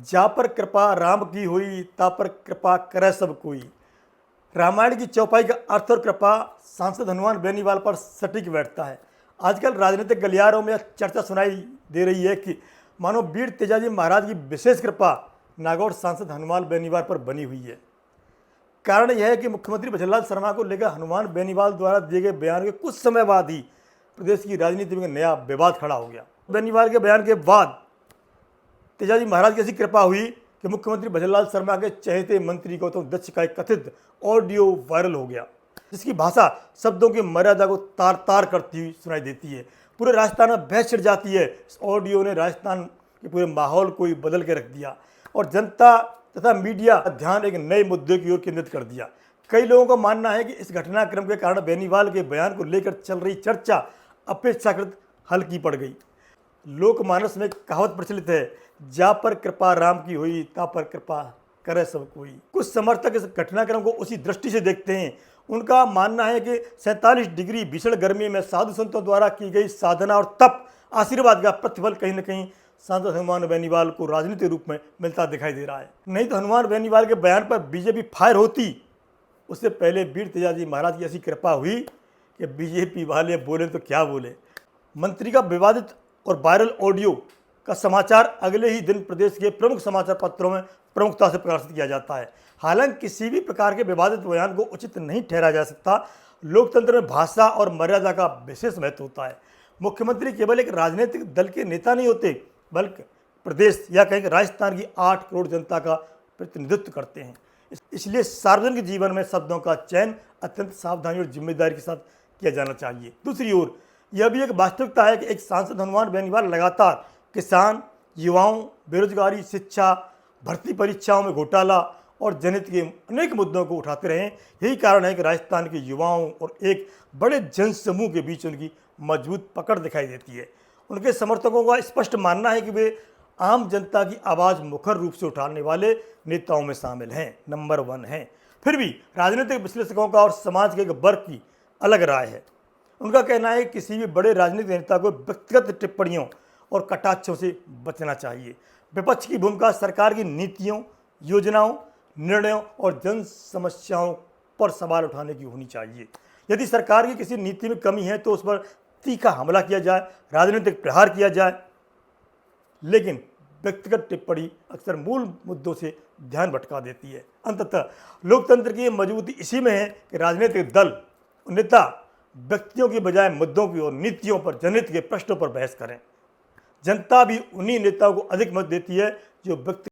जा पर कृपा राम की हुई, ता पर कृपा करे सब कोई। रामायण की चौपाई का अर्थ और कृपा सांसद हनुमान बेनीवाल पर सटीक बैठता है। आजकल राजनीतिक गलियारों में चर्चा सुनाई दे रही है कि मानो वीर तेजाजी महाराज की विशेष कृपा नागौर सांसद हनुमान बेनीवाल पर बनी हुई है। कारण यह है कि मुख्यमंत्री भजनलाल शर्मा को लेकर हनुमान बेनीवाल द्वारा दिए गए बयान के कुछ समय बाद ही प्रदेश की राजनीति में नया विवाद खड़ा हो गया। बेनीवाल के बयान के बाद तेजाजी महाराज की ऐसी कृपा हुई कि मुख्यमंत्री भजनलाल शर्मा के चहेते मंत्री गौतम दत्त का एक कथित ऑडियो वायरल हो गया, जिसकी भाषा शब्दों की मर्यादा को तार तार करती हुई सुनाई देती है। पूरे राजस्थान में बहस छिड़ जाती है। इस ऑडियो ने राजस्थान के पूरे माहौल को ही बदल के रख दिया और जनता तथा मीडिया का ध्यान एक नए मुद्दे की ओर केंद्रित कर दिया। कई लोगों का मानना है कि इस घटनाक्रम के कारण बेनीवाल के बयान को लेकर चल रही चर्चा अपेक्षाकृत हल्की पड़ गई। लोकमानस में कहावत प्रचलित है, जा पर कृपा राम की हुई, ता पर कृपा करे सब कोई। कुछ समर्थक इस घटनाक्रम को उसी दृष्टि से देखते हैं। उनका मानना है कि 47 डिग्री भीषण गर्मी में साधु संतों द्वारा की गई साधना और तप आशीर्वाद का प्रतिफल कहीं न कहीं सांसद हनुमान बेनीवाल को राजनीतिक रूप में मिलता दिखाई दे रहा है। नहीं तो हनुमान बेनीवाल के बयान पर बीजेपी फायर होती। उससे पहले वीर तेजाजी महाराज की ऐसी कृपा हुई कि बीजेपी वाले बोले तो क्या बोले। मंत्री का विवादित और वायरल ऑडियो का समाचार अगले ही दिन प्रदेश के प्रमुख समाचार पत्रों में प्रमुखता से प्रकाशित किया जाता है। हालांकि किसी भी प्रकार के विवादित बयान को उचित नहीं ठहराया जा सकता। लोकतंत्र में भाषा और मर्यादा का विशेष महत्व होता है। मुख्यमंत्री केवल एक राजनीतिक दल के नेता नहीं होते, बल्कि प्रदेश या कहीं राजस्थान की 8 करोड़ जनता का प्रतिनिधित्व करते हैं। इसलिए सार्वजनिक जीवन में शब्दों का चयन अत्यंत सावधानी और जिम्मेदारी के साथ किया जाना चाहिए। दूसरी ओर यह भी एक वास्तविकता है कि एक सांसद हनुमान बेनीवाल लगातार किसान, युवाओं, बेरोजगारी, शिक्षा, भर्ती परीक्षाओं में घोटाला और जनहित के अनेक मुद्दों को उठाते रहे। यही कारण है कि राजस्थान के युवाओं और एक बड़े जनसमूह के बीच उनकी मजबूत पकड़ दिखाई देती है। उनके समर्थकों का स्पष्ट मानना है कि वे आम जनता की आवाज़ मुखर रूप से उठाने वाले नेताओं में शामिल हैं, नंबर 1 हैं। फिर भी राजनीतिक विश्लेषकों का और समाज के एक वर्ग की अलग राय है। उनका कहना है कि किसी भी बड़े राजनीतिक नेता को व्यक्तिगत टिप्पणियों और कटाक्षों से बचना चाहिए। विपक्ष की भूमिका सरकार की नीतियों, योजनाओं, निर्णयों और जन समस्याओं पर सवाल उठाने की होनी चाहिए। यदि सरकार की किसी नीति में कमी है तो उस पर तीखा हमला किया जाए, राजनीतिक प्रहार किया जाए, लेकिन व्यक्तिगत टिप्पणी अक्सर मूल मुद्दों से ध्यान भटका देती है। अंततः लोकतंत्र की मजबूती इसी में है कि राजनीतिक दल, नेता व्यक्तियों की बजाय मुद्दों की और नीतियों पर, जनहित के प्रश्नों पर बहस करें। जनता भी उन्हीं नेताओं को अधिक मत देती है जो व्यक्ति